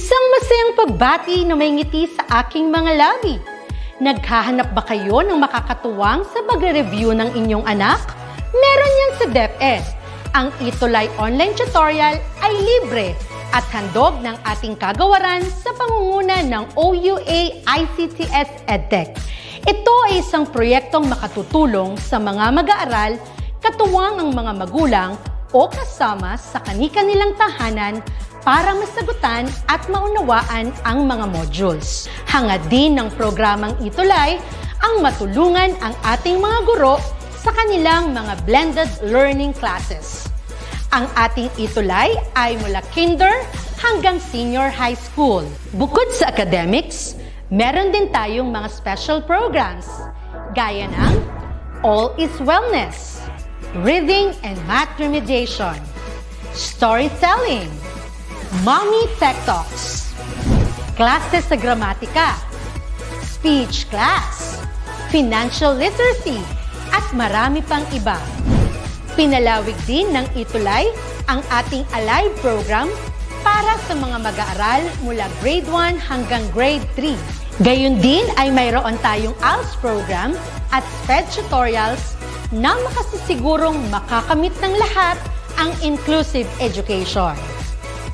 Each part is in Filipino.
Isang masayang pagbati na may ngiti sa aking mga labi. Naghahanap ba kayo ng makakatuwang sa pagre-review ng inyong anak? Meron yan sa DepEd. Ang ETUlay online tutorial ay libre at handog ng ating kagawaran sa pangunguna ng OUA ICTS EdTech. Ito ay isang proyektong makatutulong sa mga mag-aaral, katuwang ang mga magulang o kasama sa kani-kanilang tahanan para masagutan at maunawaan ang mga modules. Hangad din ng programang ETUlay ang matulungan ang ating mga guro sa kanilang mga blended learning classes. Ang ating ETUlay ay mula kinder hanggang senior high school. Bukod sa academics, meron din tayong mga special programs gaya ng All is Wellness, Reading and Math Remediation, Storytelling, Mommy Tech Talks, Classes sa Gramatika, Speech Class, Financial Literacy, at marami pang iba. Pinalawig din ng ETUlay ang ating Alive program para sa mga mag-aaral mula grade 1 hanggang grade 3. Gayon din ay mayroon tayong ALS program at SPED tutorials na makasisigurong makakamit ng lahat ang inclusive education.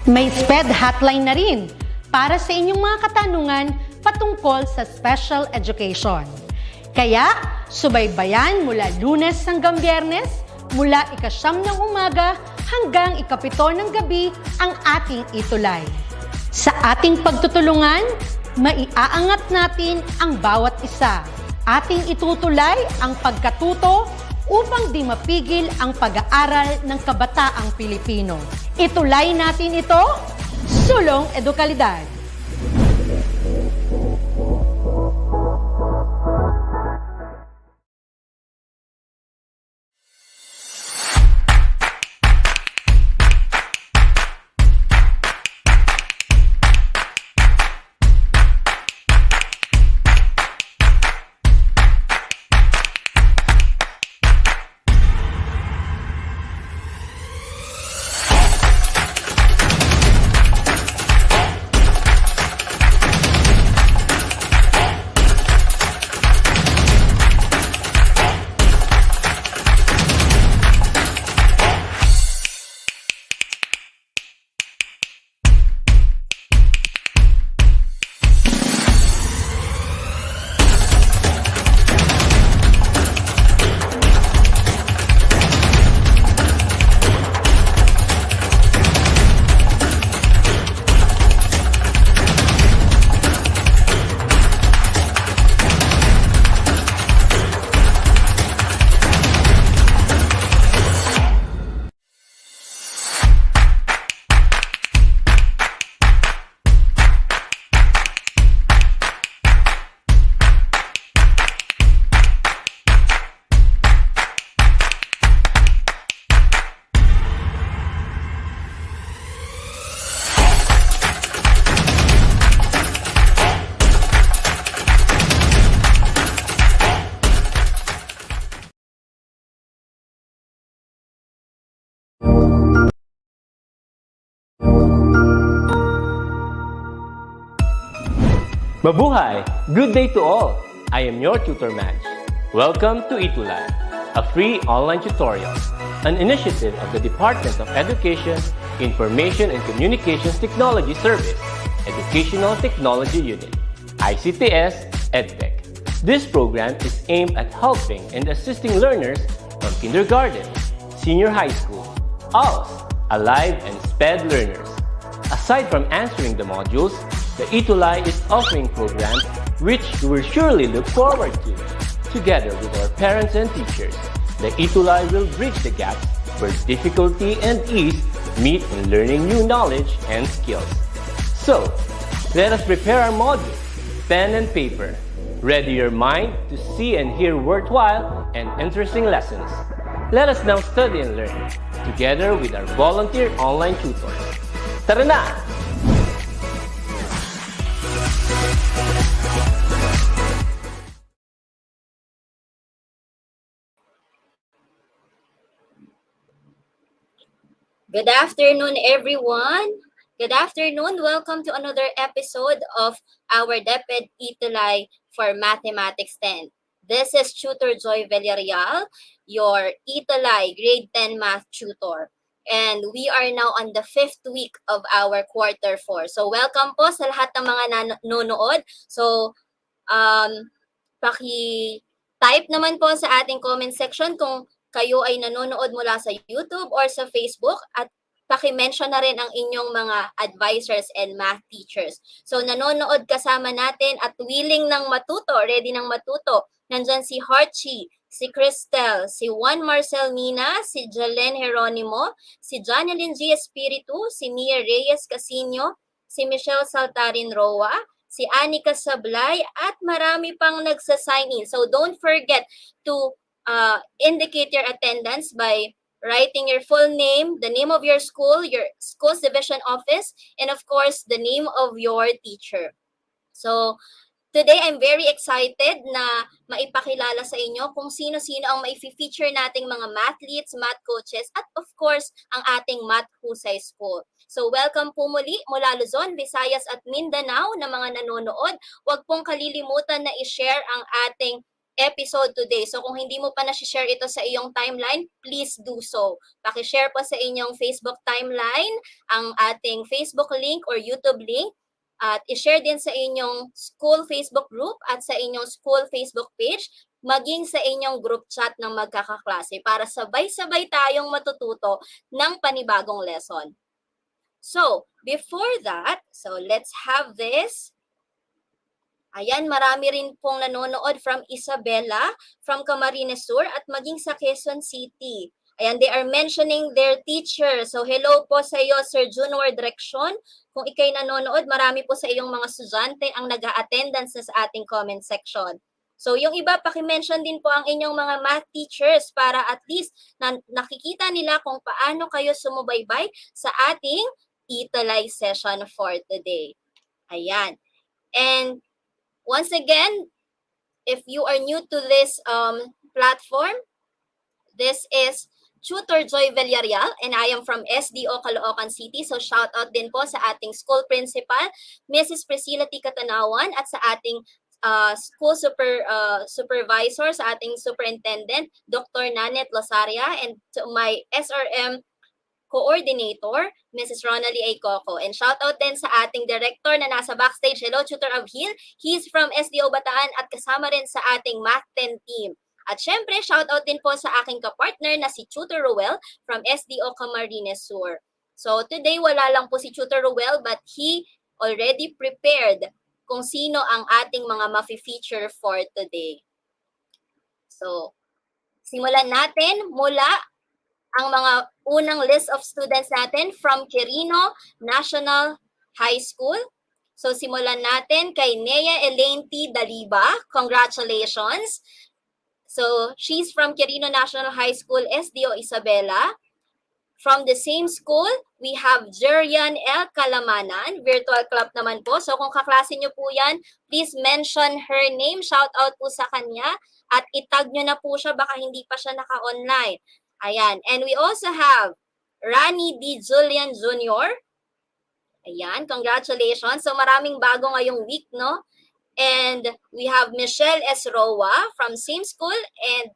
May SPED hotline na rin para sa inyong mga katanungan patungkol sa special education. Kaya, subaybayan mula Lunes hanggang Biyernes, mula 9:00 ng umaga hanggang 7:00 ng gabi ang ating ETUlay. Sa ating pagtutulungan, maiaangat natin ang bawat isa. Ating itutulay ang pagkatuto upang di mapigil ang pag-aaral ng kabataang Pilipino. Itulay natin ito, sulong edukalidad. Mabuhay! Good day to all! I am your tutor Madge. Welcome to ETUlay, a free online tutorial, an initiative of the Department of Education, Information and Communications Technology Service, Educational Technology Unit, ICTS EdTech. This program is aimed at helping and assisting learners from kindergarten, senior high school, ALS, Alive, and SPED learners. Aside from answering the modules, the ETUlay is offering programs which you will surely look forward to. Together with our parents and teachers, the ETUlay will bridge the gaps where difficulty and ease meet in learning new knowledge and skills. So, let us prepare our modules, pen and paper. Ready your mind to see and hear worthwhile and interesting lessons. Let us now study and learn, together with our volunteer online tutors. Tara na! Good afternoon, everyone. Good afternoon. Welcome to another episode of our DepEd ETUlay for Mathematics 10. This is Tutor Joy Villarreal, your ETUlay Grade 10 Math Tutor. And we are now on the 5th week of our quarter 4. So welcome po sa lahat ng mga nanonood. So paki-type naman po sa ating comment section kung kayo ay nanonood mula sa YouTube or sa Facebook at paki-mention na rin ang inyong mga advisors and math teachers. So nanonood kasama natin at willing nang matuto, ready nang matuto. Nandyan si Harchi, si Cristel, si Juan Marcel Mina, si Jalen Jeronimo, si Janeline G. Espiritu, si Mia Reyes Casino, si Michelle Saltarin Roa, si Anika Sablay, at marami pang nagsa-sign in. So don't forget to indicate your attendance by writing your full name, the name of your school's division office, and of course, the name of your teacher. So, today, I'm very excited na maipakilala sa inyo kung sino-sino ang mai-feature nating mga mathletes, math coaches, at of course, ang ating Math Husay School. So, welcome po muli mula Luzon, Visayas at Mindanao na mga nanonood. Huwag pong kalilimutan na i-share ang ating episode today. So kung hindi mo pa na-share ito sa iyong timeline, please do so. Paki-share po sa inyong Facebook timeline ang ating Facebook link or YouTube link. At i-share din sa inyong school Facebook group at sa inyong school Facebook page, maging sa inyong group chat ng magkakaklase para sabay-sabay tayong matututo ng panibagong lesson. So, before that, so let's have this. Ayan, marami rin pong nanonood from Isabela, from Camarines Sur, at maging sa Quezon City. Ayan, they are mentioning their teacher. So, hello po sa iyo, Sir Junwar Direction. Kung ikay nanonood, marami po sa iyong mga estudyante ang nag-a-attendance na sa ating comment section. So, yung iba, paki-mention din po ang inyong mga math teachers para at least nakikita nila kung paano kayo sumubaybay sa ating ETUlay session for today. Ayan. And once again, if you are new to this platform, this is Tutor Joy Villarreal and I am from SDO Caloocan City. So shout out din po sa ating school principal, Mrs. Priscilla T. Katanawan, at sa ating school supervisor, sa ating superintendent, Dr. Nanet Losaria, and to my SRM coordinator, Mrs. Ronalie A. Coco. And shout out din sa ating director na nasa backstage. Hello, Tutor Abhil. He's from SDO Bataan at kasama rin sa ating Math 10 team. At syempre, shout out din po sa aking kapartner na si Tutor Ruel from SDO Camarines Sur. So today, wala lang po si Tutor Ruel but he already prepared kung sino ang ating mga mafi-feature for today. So, simulan natin mula ang mga unang list of students natin from Quirino National High School. So simulan natin kay Nea Elaine T. Daliba. Congratulations! So she's from Quirino National High School, SDO Isabela. From the same school, we have Jerian L. Kalamanan, virtual club naman po. So kung kaklase nyo po yan, please mention her name, shout out po sa kanya, at itag nyo na po siya, baka hindi pa siya naka-online. Ayan. And we also have Rani D. Julian Jr. Ayan. Congratulations. So maraming bago ngayong week, no? And we have Michelle S. Roa from same school and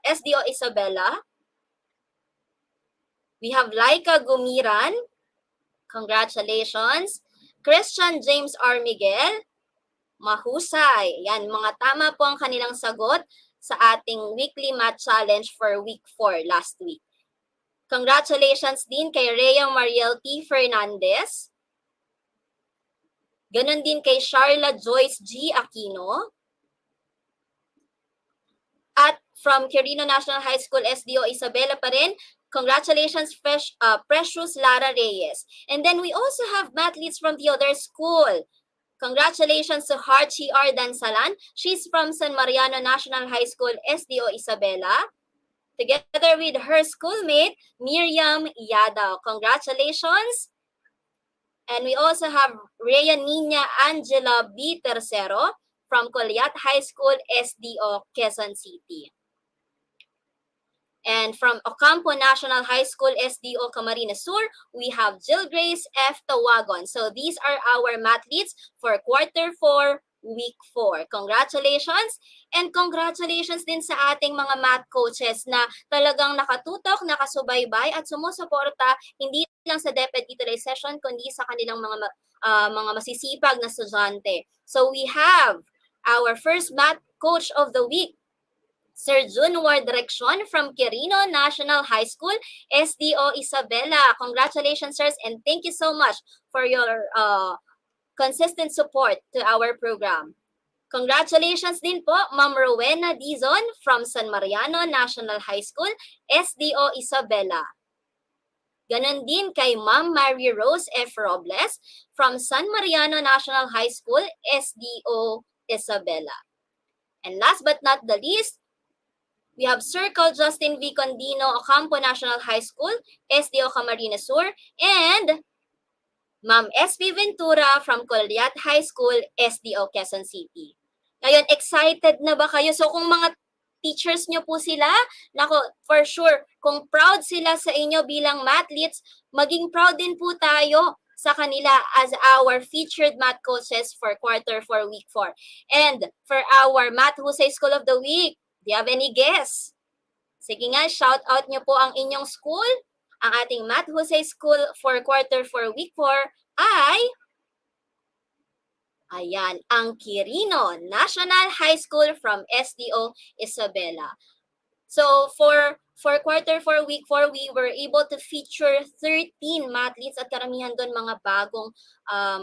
SDO Isabela. We have Laika Gumiran. Congratulations. Christian James R. Miguel. Mahusay. Yan, mga tama po ang kanilang sagot sa ating weekly math challenge for week 4 last week. Congratulations din kay Rhea Mariel T. Fernandez. Ganon din kay Charla Joyce G. Aquino. At from Quirino National High School, SDO Isabela pa rin, congratulations, Precious Lara Reyes. And then we also have mathletes from the other school. Congratulations to Harchi R. Dansalan. She's from San Mariano National High School, SDO Isabela. Together with her schoolmate, Miriam Yadaw. Congratulations. And we also have Rhea Nina Angela B. Tercero from Colyat High School, SDO Quezon City. And from Ocampo National High School, SDO Camarines Sur, we have Jill Grace F. Tawagon. So these are our mathletes for quarter 4, week 4. Congratulations! And congratulations din sa ating mga math coaches na talagang nakatutok, nakasubaybay at sumusuporta hindi lang sa DepEd ETUlay session kundi sa kanilang mga masisipag na estudyante. So we have our first math coach of the week, Sir Junwar Direction from Quirino National High School, SDO Isabela. Congratulations, sirs, and thank you so much for your consistent support to our program. Congratulations din po, Ma'am Rowena Dizon from San Mariano National High School, SDO Isabela. Ganon din kay Ma'am Mary Rose F. Robles from San Mariano National High School, SDO Isabela. And last but not the least, we have Circle Justin V. Condino, Ocampo National High School, SDO Camarines Sur, and Ma'am S.P. Ventura from Colyat High School, SDO Quezon City. Ngayon, excited na ba kayo? So kung mga teachers nyo po sila, nako, for sure, kung proud sila sa inyo bilang mathletes, maging proud din po tayo sa kanila as our featured math coaches for quarter 4, week 4. And for our Math Husay School of the Week, do you have any guess? Sige nga, shout out nyo po ang inyong school. Ang ating Math Husay School for quarter 4, week 4 ay, ayan, ang Quirino National High School from SDO Isabela. So for quarter 4, week 4, we were able to feature 13 mathletes at karamihan doon mga bagong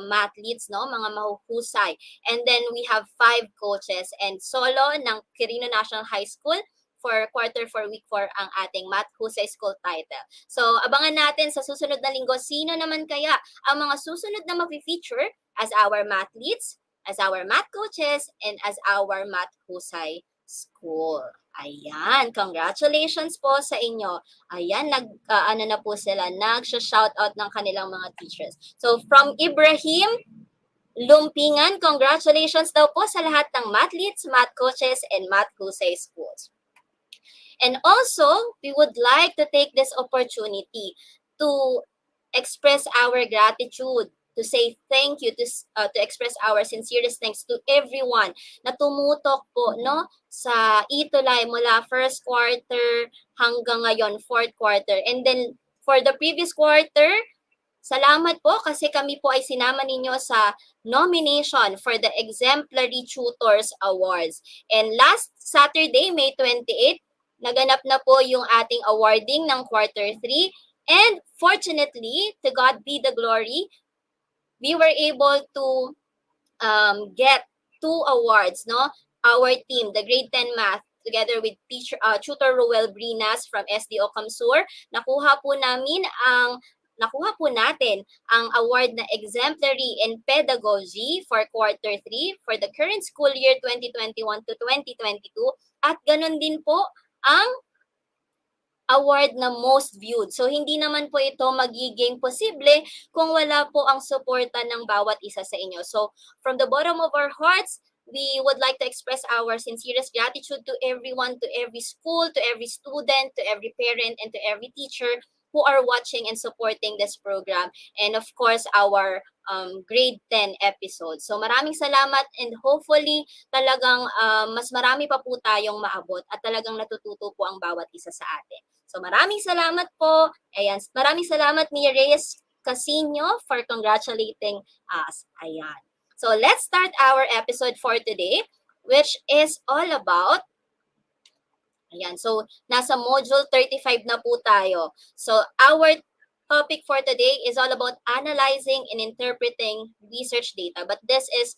mathletes, no? Mga mahuhusay. And then we have 5 coaches and solo ng Quirino National High School for quarter 4, week 4 ang ating Math Husay School title. So abangan natin sa susunod na linggo sino naman kaya ang mga susunod na mafe-feature as our mathletes, as our math coaches, and as our Math Husay School. Ayan, congratulations po sa inyo. Ayan, ano na po sila, nag-shoutout ng kanilang mga teachers. So from Ibrahim Lumpingan, congratulations daw po sa lahat ng mathletes, math coaches, and Math Husay schools. And also, we would like to take this opportunity to express our gratitude, to say thank you, to express our sincerest thanks to everyone na tumutok po, no, sa ETUlay mula first quarter hanggang ngayon, fourth quarter. And then, for the previous quarter, salamat po kasi kami po ay sinama ninyo sa nomination for the Exemplary Tutors Awards. And last Saturday, May 28, naganap na po yung ating awarding ng quarter 3. And fortunately, to God be the glory, we were able to get 2 awards, no? Our team, the grade 10 math, together with Tutor Ruel Brinas from SDO Camsur, nakuha po natin ang award na Exemplary in Pedagogy for quarter 3 for the current school year 2021 to 2022 at ganun din po ang award na most viewed. So hindi naman po ito magiging posible kung wala po ang suporta ng bawat isa sa inyo. So from the bottom of our hearts, we would like to express our sincerest gratitude to everyone, to every school, to every student, to every parent, and to every teacher who are watching and supporting this program. And of course, our grade 10 episode. So maraming salamat and hopefully talagang mas marami pa po tayong maabot at talagang natututo po ang bawat isa sa atin. So maraming salamat po. Ayan, maraming salamat ni Reyes Casino for congratulating us. Ayan. So let's start our episode for today, which is all about, ayan, so nasa module 35 na po tayo. So our topic for today is all about analyzing and interpreting research data. But this is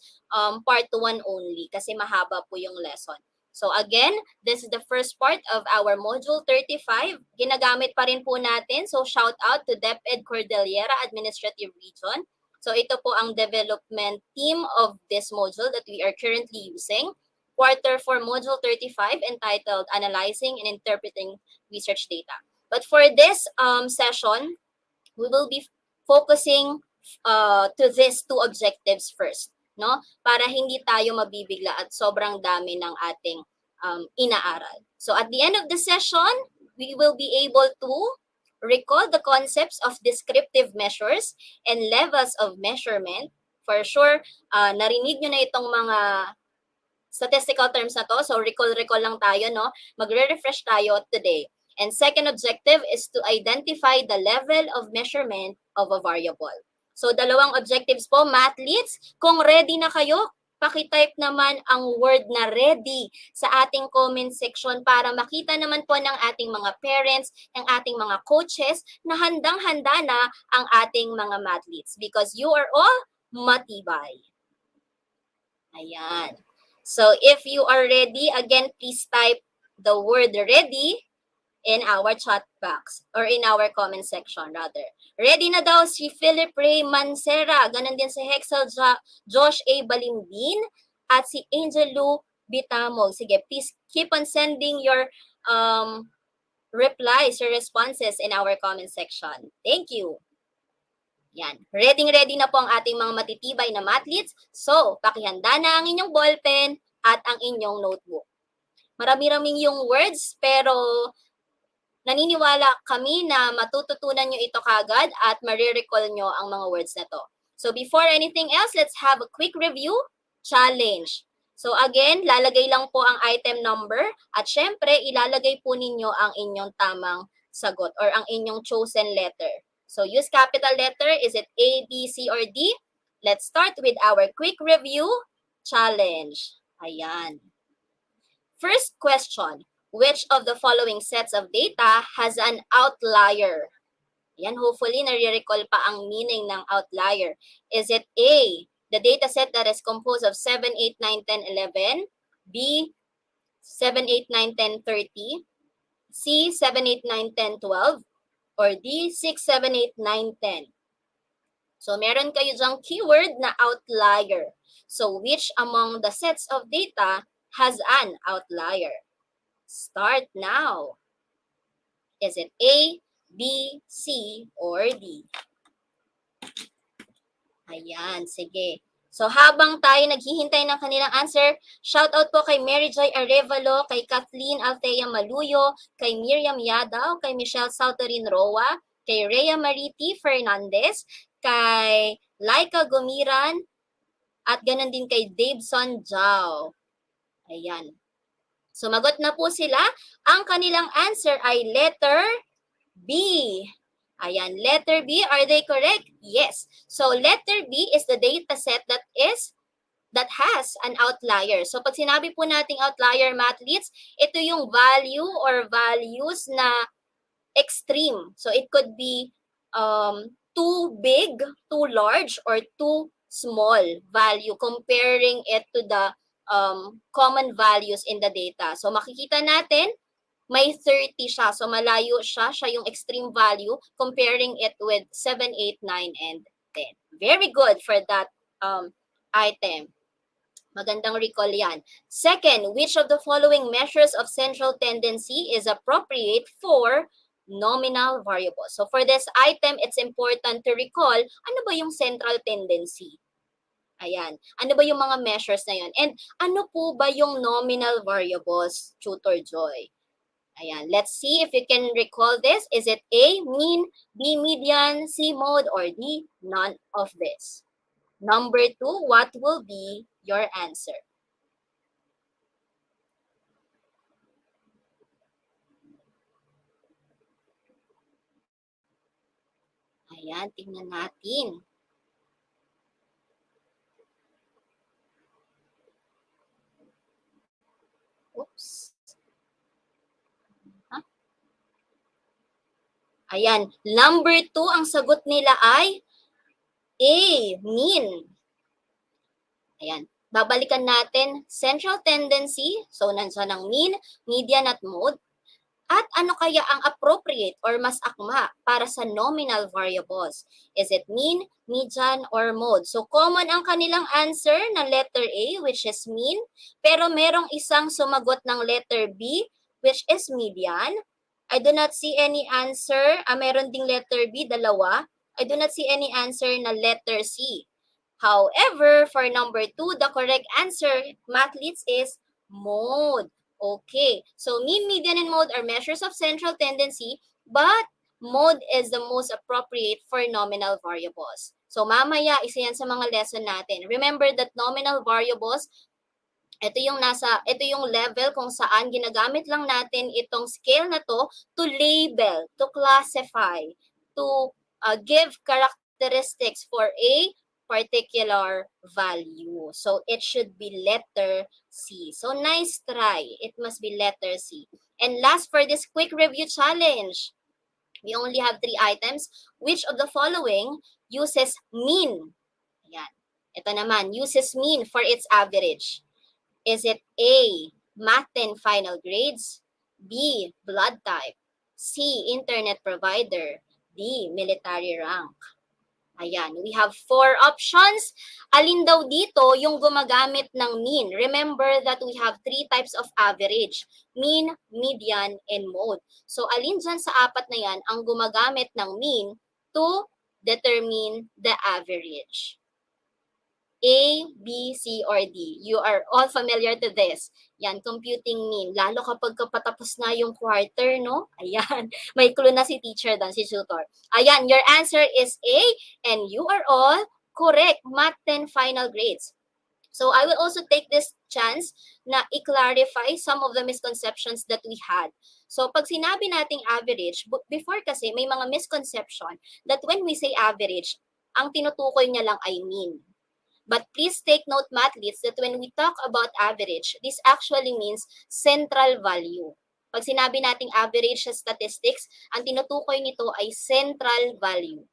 part 1 only kasi mahaba po yung lesson. So again, this is the first part of our module 35. Ginagamit pa rin po natin. So shout out to DepEd Cordillera Administrative Region. So ito po ang development team of this module that we are currently using. Quarter 4 module 35 entitled Analyzing and Interpreting Research Data. But for this session, we will be focusing to these 2 objectives first, no? Para hindi tayo mabibigla at sobrang dami ng ating inaaral. So at the end of the session, we will be able to recall the concepts of descriptive measures and levels of measurement. For sure, narinig nyo na itong mga statistical terms na to. So, recall lang tayo, no? Magre-refresh tayo today. And second objective is to identify the level of measurement of a variable. So, dalawang objectives po, mathletes. Kung ready na kayo, pakitype naman ang word na ready sa ating comment section para makita naman po ng ating mga parents, ng ating mga coaches na handang-handa na ang ating mga mathletes because you are all matibay. Ayan. So, if you are ready, again, please type the word ready in our chat box or in our comment section rather. Ready na daw si Philip Ray Mancera, ganun din si Hexel Josh A. Balimbin at si Angel Lou Bitamog. Sige, please keep on sending your replies or responses in our comment section. Thank you. Yan. Ready na po ang ating mga matitibay na mathletes. So, pakihanda na ang inyong ballpen at ang inyong notebook. Marami-raming yung words pero naniniwala kami na matututunan nyo ito kagad at marirecall nyo ang mga words na to. So before anything else, let's have a quick review challenge. So again, lalagay lang po ang item number at syempre ilalagay po ninyo ang inyong tamang sagot or ang inyong chosen letter. So use capital letter. Is it A, B, C, or D? Let's start with our quick review challenge. Ayan. First question. Which of the following sets of data has an outlier? Yan, hopefully, nare-recall pa ang meaning ng outlier. Is it A, the data set that is composed of 7, 8, 9, 10, 11, B, 7, 8, 9, 10, 30, C, 7, 8, 9, 10, 12, or D, 6, 7, 8, 9, 10? So, meron kayo dyang keyword na outlier. So, which among the sets of data has an outlier? Start now. Is it A, B, C, or D? Ayan, sige. So habang tayo naghihintay ng kanilang answer, shout out po kay Mary Joy Arevalo, kay Kathleen Althea Maluyo, kay Miriam Yadaw, kay Michelle Sauterin Roa, kay Rhea Mariti Fernandez, kay Laika Gumiran, at ganun din kay Daveson Jao. Ayan. Sumagot na po sila. Ang kanilang answer ay letter B. Ayan, letter B. Are they correct? Yes. So, letter B is the data set that has an outlier. So, pag sinabi po nating outlier, mathletes, ito yung value or values na extreme. So, it could be too big, too large, or too small value comparing it to the common values in the data. So makikita natin, may 30 siya. So malayo siya yung extreme value comparing it with 7, 8, 9, and 10. Very good for that item. Magandang recall yan. Second, which of the following measures of central tendency is appropriate for nominal variables? So for this item, it's important to recall, ano ba yung central tendency? Ayan. Ano ba yung mga measures na yun? And ano po ba yung nominal variables, Tutor Joy? Ayan. Let's see if you can recall this. Is it A, mean, B, median, C, mode, or D, none of this? Number 2, what will be your answer? Ayan, tingnan natin. Oops. Huh? Ayan, number 2, ang sagot nila ay A, mean. Ayan, babalikan natin central tendency. So, nandiyan ang mean, median at mode. At ano kaya ang appropriate or mas akma para sa nominal variables? Is it mean, median, or mode? So common ang kanilang answer ng letter A, which is mean. Pero merong isang sumagot ng letter B, which is median. I do not see any answer. Meron ding letter B, dalawa. I do not see any answer na letter C. However, for number 2, the correct answer, mathletes, is mode Okay, so mean, median, and mode are measures of central tendency, but mode is the most appropriate for nominal variables. So mamaya, isa yan sa mga lesson natin. Remember that nominal variables, ito yung level kung saan ginagamit lang natin itong scale na to label, to classify, to give characteristics for a particular value. So it should be letter C. So nice try. It must be letter C. And last, for this quick review challenge, we only have 3 items. Which of the following uses mean? Ayan. Ito naman, uses mean for its average. Is it A, Math 10 final grades, B, blood type, C, internet provider, D, military rank? Ayan, we have 4 options. Alin daw dito yung gumagamit ng mean? Remember that we have 3 types of average: mean, median, and mode. So alin dyan sa 4 na yan ang gumagamit ng mean to determine the average? A, B, C, or D. You are all familiar to this. Yan, computing mean. Lalo kapag patapos na yung quarter, no? Ayan, may clue na si teacher doon, si tutor. Ayan, your answer is A, and you are all correct. Math 10 final grades. So I will also take this chance na i-clarify some of the misconceptions that we had. So pag sinabi nating average, before kasi may mga misconception that when we say average, ang tinutukoy niya lang ay mean. But please take note, mathletes, that when we talk about average, this actually means central value. Pag sinabi nating average sa statistics, ang tinutukoy nito ay central value.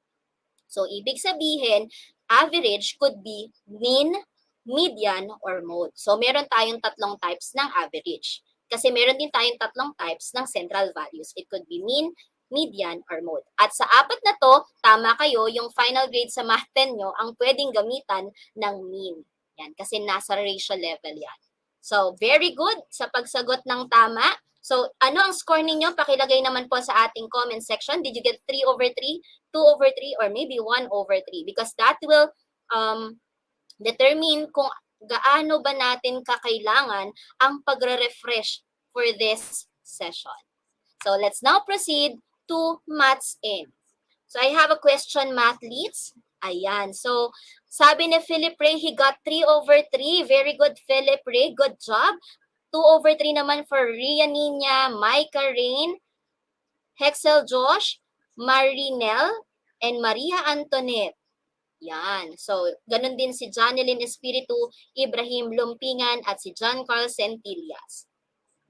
So, ibig sabihin, average could be mean, median, or mode. So, meron tayong 3 types ng average. Kasi meron din tayong 3 types ng central values. It could be mean, median, or mode. At sa 4 na to, tama kayo, yung final grade sa Math 10 nyo, ang pwedeng gamitan ng mean. Yan, kasi nasa ratio level yan. So, very good sa pagsagot ng tama. So, ano ang score ninyo? Pakilagay naman po sa ating comment section. Did you get 3/3, 2/3, or maybe 1/3? Because that will determine kung gaano ba natin kakailangan ang pagre-refresh for this session. So, let's now proceed to Maths In. So, I have a question, mathletes. Ayan. So, sabi ni Philip Ray, he got 3/3. Very good, Philip Ray. Good job. 2/3 naman for Ria Nina, Micah Rain, Hexel Josh, Marinel, and Maria Antoinette. Yan. So, ganun din si Janelyn Espiritu, Ibrahim Lumpingan, at si John Carl Centillas.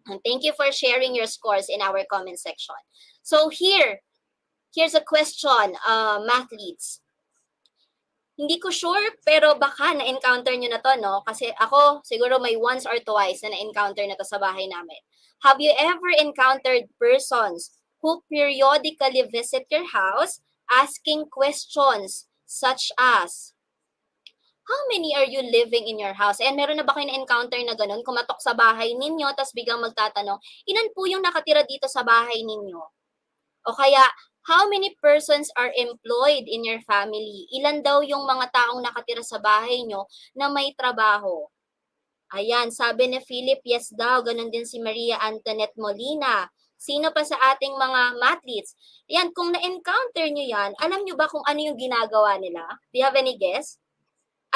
And thank you for sharing your scores in our comment section. So here's a question, mathletes. Hindi ko sure, pero baka na-encounter nyo na to, no? Kasi ako, siguro may once or twice na na-encounter na to sa bahay namin. Have you ever encountered persons who periodically visit your house asking questions such as, how many are you living in your house? And meron na ba kayo na-encounter na ganun? Kumatok sa bahay ninyo, tapos biglang magtatanong, ilan po yung nakatira dito sa bahay ninyo? O kaya, how many persons are employed in your family? Ilan daw yung mga taong nakatira sa bahay nyo na may trabaho? Ayan, sabi ni Philip, yes daw. Ganun din si Maria Antoinette Molina. Sino pa sa ating mga mathletes? Ayan, kung na-encounter nyo yan, alam nyo ba kung ano yung ginagawa nila? Do you have any guess?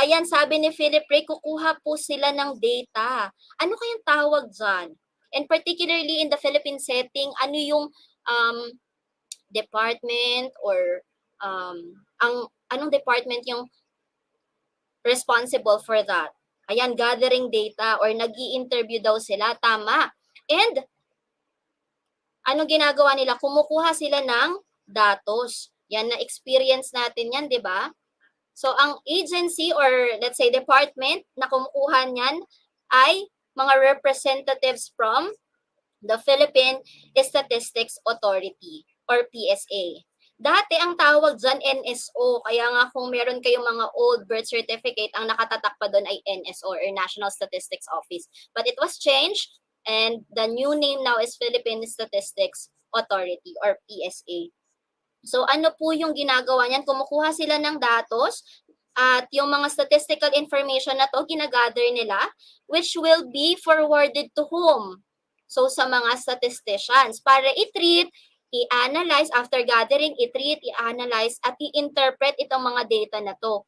Ayan, sabi ni Philip Ray, kukuha po sila ng data. Ano kayang tawag dyan? And particularly in the Philippine setting, ano yung department or anong department yung responsible for that? Ayan, gathering data or nag-i-interview daw sila. Tama. And anong ginagawa nila? Kumukuha sila ng datos. Yan, na-experience natin yan, di ba? So, ang agency or let's say department na kumukuha niyan ay mga representatives from the Philippine Statistics Authority or PSA. Dati ang tawag dyan NSO, kaya nga kung meron kayong mga old birth certificate, ang nakatatak pa doon ay NSO or National Statistics Office. But it was changed and the new name now is Philippine Statistics Authority or PSA. So ano po yung ginagawa niyan? Kumukuha sila ng datos at yung mga statistical information na to ginagather nila which will be forwarded to whom? So sa mga statisticians, para i-treat, i-analyze, after gathering, i-treat, i-analyze, at i-interpret itong mga data na to.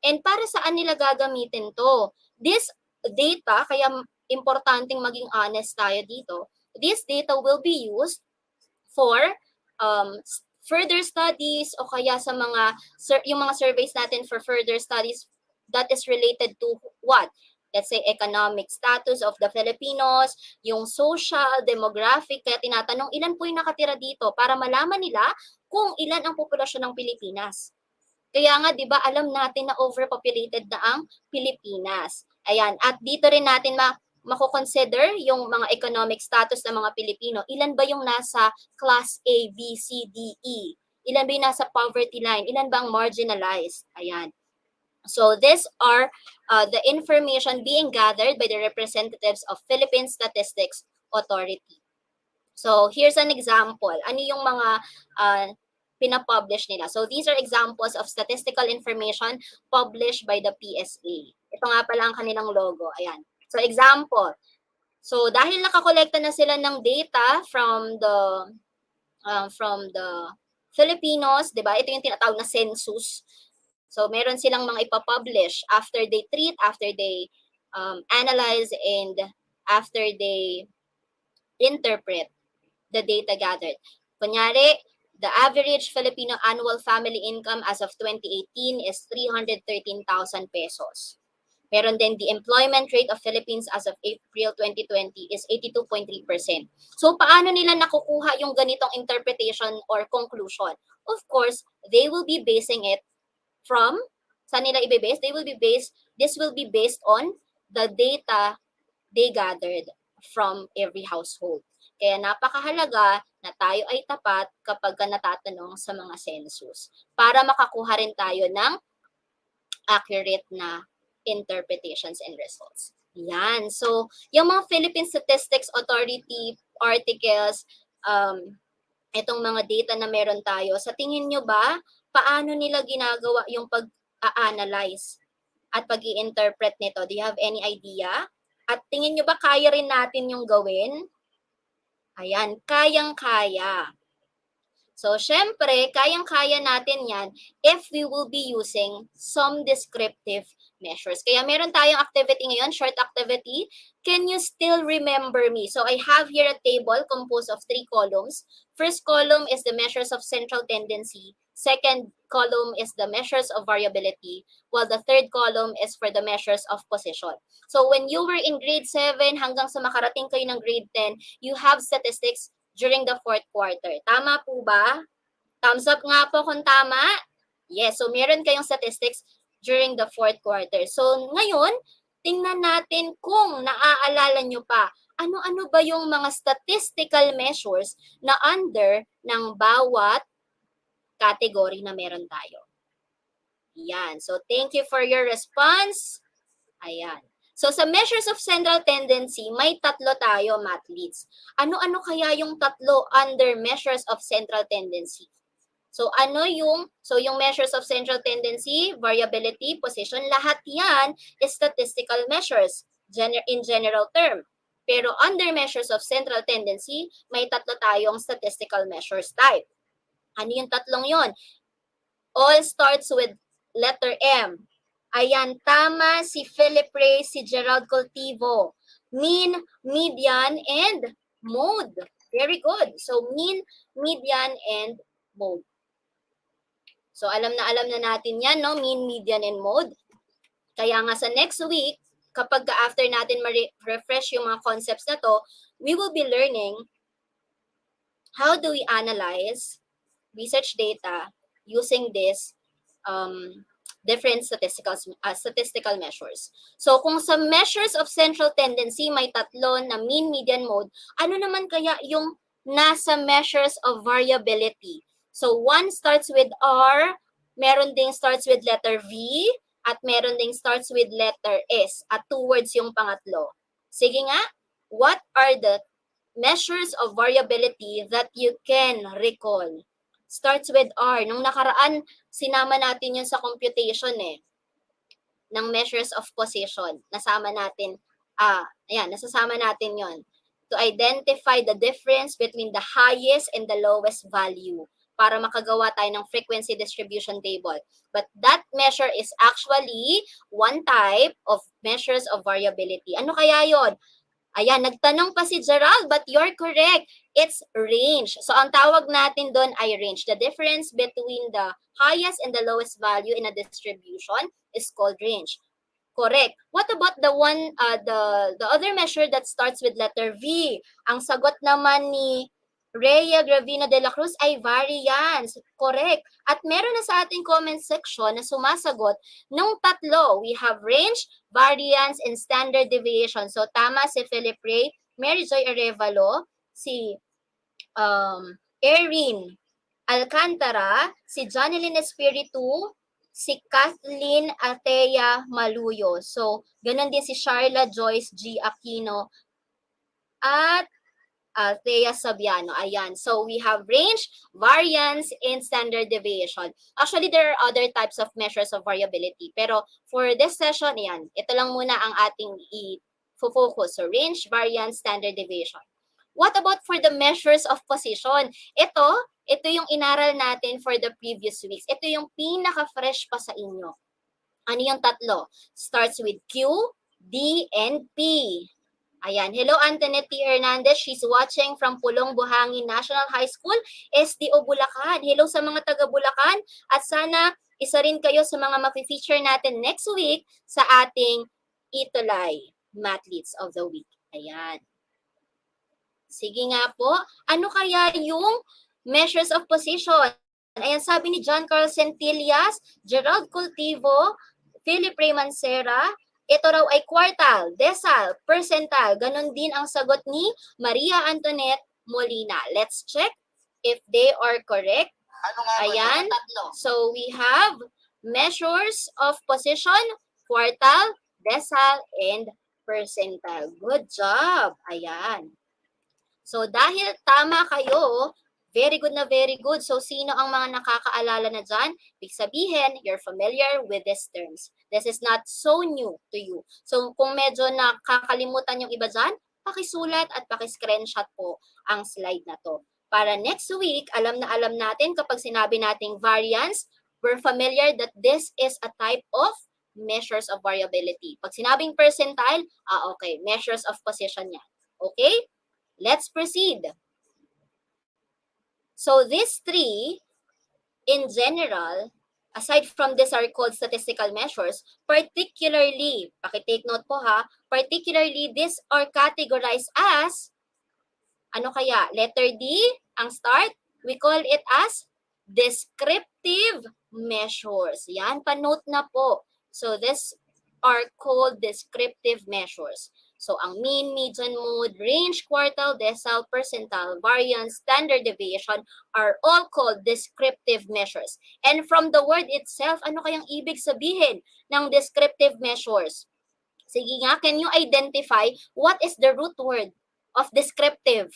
And para saan nila gagamitin to? This data, kaya importanteng maging honest tayo dito, this data will be used for further studies o kaya sa mga yung mga surveys natin for further studies that is related to what? Let's say economic status of the Filipinos, yung social, demographic, kaya tinatanong ilan po yung nakatira dito para malaman nila kung ilan ang populasyon ng Pilipinas. Kaya nga, di ba, alam natin na overpopulated na ang Pilipinas. Ayan, at dito rin natin mako-consider yung mga economic status ng mga Pilipino. Ilan ba yung nasa class A, B, C, D, E? Ilan ba yung nasa poverty line? Ilan ba ang marginalized? Ayan. So these are the information being gathered by the representatives of Philippine Statistics Authority. So here's an example. Ano yung mga pinapublish nila? So these are examples of statistical information published by the PSA. Ito nga pala ang kanilang logo. Ayan. So example. So dahil nakakolekta na sila ng data from the Filipinos, 'di ba? Ito yung tinatawag na census. So meron silang mga ipapublish after they treat, after they analyze, and after they interpret the data gathered. Kunyari, the average Filipino annual family income as of 2018 is 313,000 pesos. Meron din the employment rate of Philippines as of April 2020 is 82.3%. So paano nila nakukuha yung ganitong interpretation or conclusion? Of course, they will be basing it from, saan nila i-base? This will be based on the data they gathered from every household. Kaya napakahalaga na tayo ay tapat kapag natatanong sa mga census para makakuha rin tayo ng accurate na interpretations and results. Yan. So, yung mga Philippine Statistics Authority articles, itong mga data na meron tayo, sa tingin nyo ba, paano nila ginagawa yung pag-analyze at pag-i-interpret nito? Do you have any idea? At tingin nyo ba kaya rin natin yung gawin? Ayan, kayang-kaya. So, syempre, kayang-kaya natin yan if we will be using some descriptive measures. Kaya meron tayong activity ngayon, short activity. Can you still remember me? So, I have here a table composed of 3 columns. First column is the measures of central tendency. Second column is the measures of variability, while the third column is for the measures of position. So, when you were in grade 7 hanggang sa makarating kayo ng grade 10, you have statistics during the 4th quarter. Tama po ba? Thumbs up nga po kung tama. Yes, so meron kayong statistics during the 4th quarter. So ngayon, tingnan natin kung naaalala nyo pa, ano-ano ba yung mga statistical measures na under ng bawat category na meron tayo. Yan. So thank you for your response. Ayan. So sa measures of central tendency, may 3 tayo, mathletes. Ano-ano kaya yung 3 under measures of central tendency? So yung measures of central tendency, variability, position, lahat yan is statistical measures in general term. Pero under measures of central tendency, may 3 tayong statistical measures type. Ano yung 3 yon? All starts with letter M. Ayan, tama si Philip Ray, si Gerald Cultivo. Mean, median, and mode. Very good. So, mean, median, and mode. So, alam na natin yan, no? Mean, median, and mode. Kaya nga sa next week, kapag after natin ma-refresh yung mga concepts na to, we will be learning how do we analyze research data using this different statistical measures. So kung sa measures of central tendency may 3 na mean, median, mode, ano naman kaya yung nasa measures of variability? So one starts with R, meron ding starts with letter V, at meron ding starts with letter S, at 2 words yung pangatlo. Sige nga, what are the measures of variability that you can recall? Starts with R. Nung nakaraan, sinama natin yun sa computation ng measures of position. Nasama natin, nasasama natin yun. to identify the difference between the highest and the lowest value para makagawa tayo ng frequency distribution table. But that measure is actually one type of measures of variability. Ano kaya yon? Ayan, nagtanong pa si Gerald, but you're correct. It's range. So, ang tawag natin doon ay range. The difference between the highest and the lowest value in a distribution is called range. Correct. What about the one, the other measure that starts with letter V? Ang sagot naman ni Rhea Gravino de la Cruz ay variance. Correct. At meron na sa ating comment section na sumasagot nung tatlo. We have range, variance, and standard deviation. So, tama si Philip Ray, Mary Joy Arevalo, si Erin Alcantara, si Jonelyn Espiritu, si Kathleen Atea Maluyo. So, ganun din si Sharla Joyce G. Aquino at Thea Sabiano. Ayan. So, we have range, variance, and standard deviation. Actually, there are other types of measures of variability. Pero, for this session, ayan, ito lang muna ang ating i-focus. So, range, variance, standard deviation. What about for the measures of position? Ito yung inaral natin for the previous weeks. Ito yung pinaka-fresh pa sa inyo. Ano yung tatlo? Starts with Q, D, and P. Ayan. Hello, Antoinette T. Hernandez. She's watching from Pulong Buhangin National High School, SDO Bulacan. Hello sa mga taga Bulacan. At sana isa rin kayo sa mga mafe-feature natin next week sa ating ETUlay Mathletes of the Week. Ayan. Sige nga po. Ano kaya yung measures of position? Ayan, sabi ni John Carl Centillas, Gerald Cultivo, Philip Ray Mancera, ito raw ay quartile, decile, percentile. Ganon din ang sagot ni Maria Antoinette Molina. Let's check if they are correct. Ayan. So we have measures of position, quartile, decile, and percentile. Good job. Ayan. So dahil tama kayo, very good na very good. So sino ang mga nakakaalala na dyan? Ibig sabihin, you're familiar with these terms. This is not so new to you. So kung medyo nakakalimutan yung iba dyan, pakisulat at pakiscreenshot po ang slide na to. Para next week, alam na alam natin kapag sinabi nating variance, we're familiar that this is a type of measures of variability. Pag sinabing percentile, okay, measures of position yan. Okay? Let's proceed. So these three, in general, aside from this are called statistical measures, particularly, pakitake note po ha, particularly these are categorized as, ano kaya? Letter D, ang start, we call it as descriptive measures. Yan, pa-note na po. So these are called descriptive measures. So, ang mean, median, mode, range, quartile, decile, percentile, variance, standard deviation are all called descriptive measures. And from the word itself, ano kayang ibig sabihin ng descriptive measures? Sige nga, can you identify what is the root word of descriptive?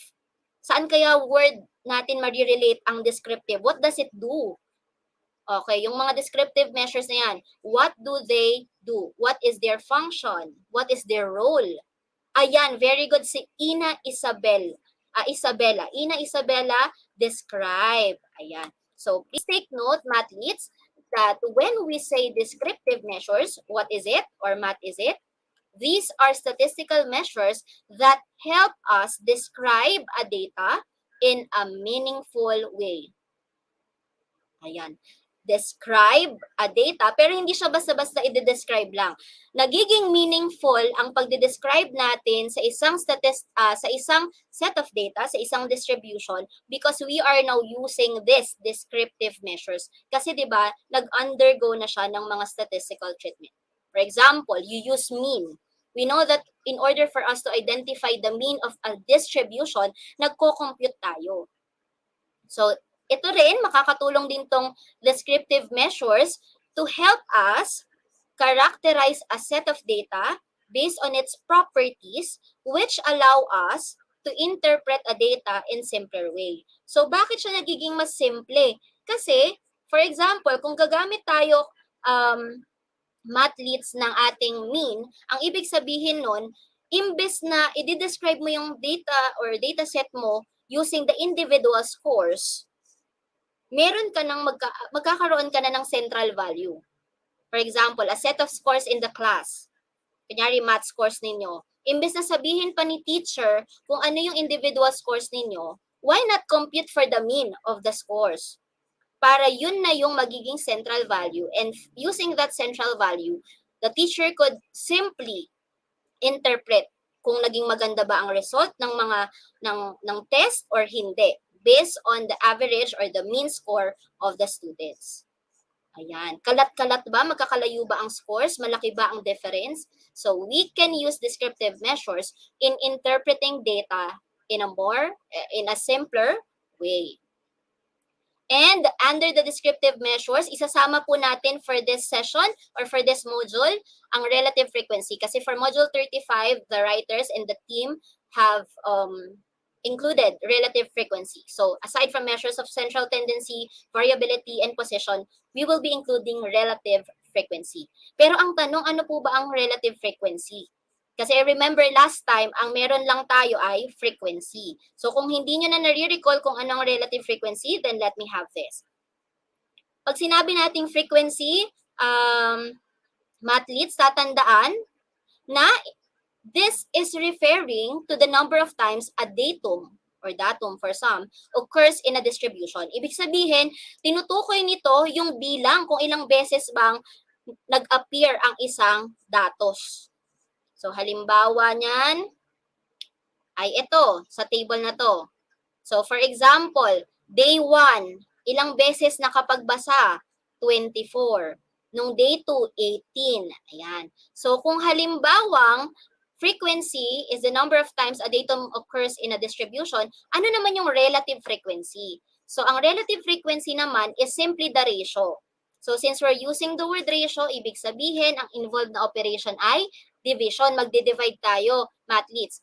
Saan kaya word natin ma-relate ang descriptive? What does it do? Okay, yung mga descriptive measures na yan, what do they do? What is their function? What is their role? Ayan, very good si Ina Isabella. Ina Isabella, describe. Ayan. So, please take note, mathletes, that when we say descriptive measures, what is it or math is it? These are statistical measures that help us describe a data in a meaningful way. Ayan. Describe a data, pero hindi siya basta-basta i-describe lang. Nagiging meaningful ang pagde-describe natin sa isang sa isang set of data, sa isang distribution, because we are now using this descriptive measures. Kasi 'di ba, nag-undergo na siya ng mga statistical treatment. For example, you use mean. We know that in order for us to identify the mean of a distribution, nagko-compute tayo. So, ito rin, makakatulong din tong descriptive measures to help us characterize a set of data based on its properties which allow us to interpret a data in simpler way. So, bakit siya nagiging mas simple? Kasi, for example, kung gagamit tayo mathletes ng ating mean, ang ibig sabihin nun, imbes na i-describe mo yung data or data set mo using the individual scores, meron ka ng magkakaroon ka na ng central value. For example, a set of scores in the class. Kunyari, math scores ninyo. Imbes na sabihin pa ni teacher kung ano yung individual scores ninyo, why not compute for the mean of the scores? Para yun na yung magiging central value. And using that central value, the teacher could simply interpret kung naging maganda ba ang result ng mga ng test or hindi based on the average or the mean score of the students. Ayan. Kalat-kalat ba? Magkakalayo ba ang scores? Malaki ba ang difference? So we can use descriptive measures in interpreting data in a simpler way. And under the descriptive measures, isasama po natin for this session or for this module ang relative frequency. Kasi for module 35, the writers and the team have included relative frequency. So aside from measures of central tendency, variability, and position, we will be including relative frequency. Pero ang tanong, ano po ba ang relative frequency? Kasi remember last time, ang meron lang tayo ay frequency. So kung hindi nyo na nare-recall kung anong relative frequency, then let me have this. Pag sinabi nating frequency, mathletes, tatandaan na this is referring to the number of times a datum or datum for some occurs in a distribution. Ibig sabihin, tinutukoy nito yung bilang kung ilang beses bang nag-appear ang isang datos. So, halimbawa niyan ay ito, sa table na to. So, for example, day 1, ilang beses nakapagbasa? 24. Nung day 2, 18. Ayan. So, kung halimbawang frequency is the number of times a datum occurs in a distribution, ano naman yung relative frequency? So, ang relative frequency naman is simply the ratio. So, since we're using the word ratio, ibig sabihin, ang involved na operation ay division. Magde-divide tayo, mathletes.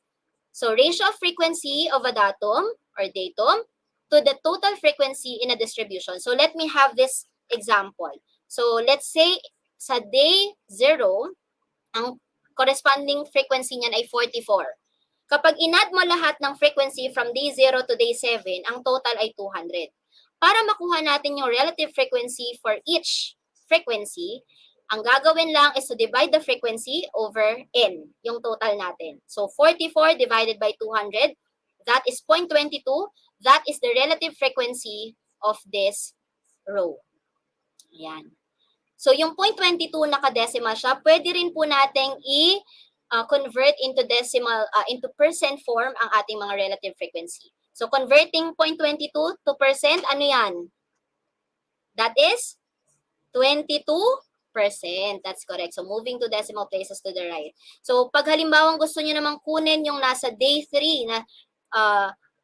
So, ratio of frequency of a datum or datum to the total frequency in a distribution. So, let me have this example. So, let's say, sa day 0, ang corresponding frequency niyan ay 44. Kapag in-add mo lahat ng frequency from day 0 to day 7, ang total ay 200. Para makuha natin yung relative frequency for each frequency, ang gagawin lang is to divide the frequency over n, yung total natin. So, 44 divided by 200, that is 0.22. That is the relative frequency of this row. Ayan. So, yung 0.22 nakadecimal siya, pwede rin po nating i-convert into decimal, into percent form ang ating mga relative frequency. So, converting 0.22 to percent, ano yan? That is 22%. That's correct. So, moving to decimal places to the right. So, pag halimbawang gusto nyo namang kunin yung nasa day 3 na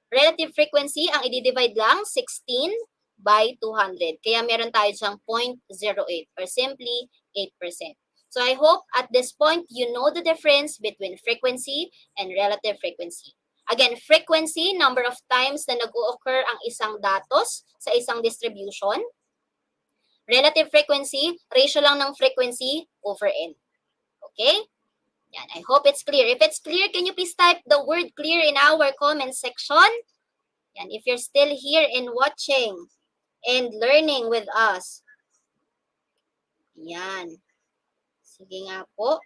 relative frequency, ang i-divide lang 16 by 200. Kaya meron tayo siyang 0.08 or simply 8%. So, I hope at this point, you know the difference between frequency and relative frequency. Again, frequency, number of times na nag-o-occur ang isang datos sa isang distribution. Relative frequency, ratio lang ng frequency over n. Okay? Yan, I hope it's clear. If it's clear, can you please type the word clear in our comment section? Yan, if you're still here and watching and learning with us. Yan. Sige nga po.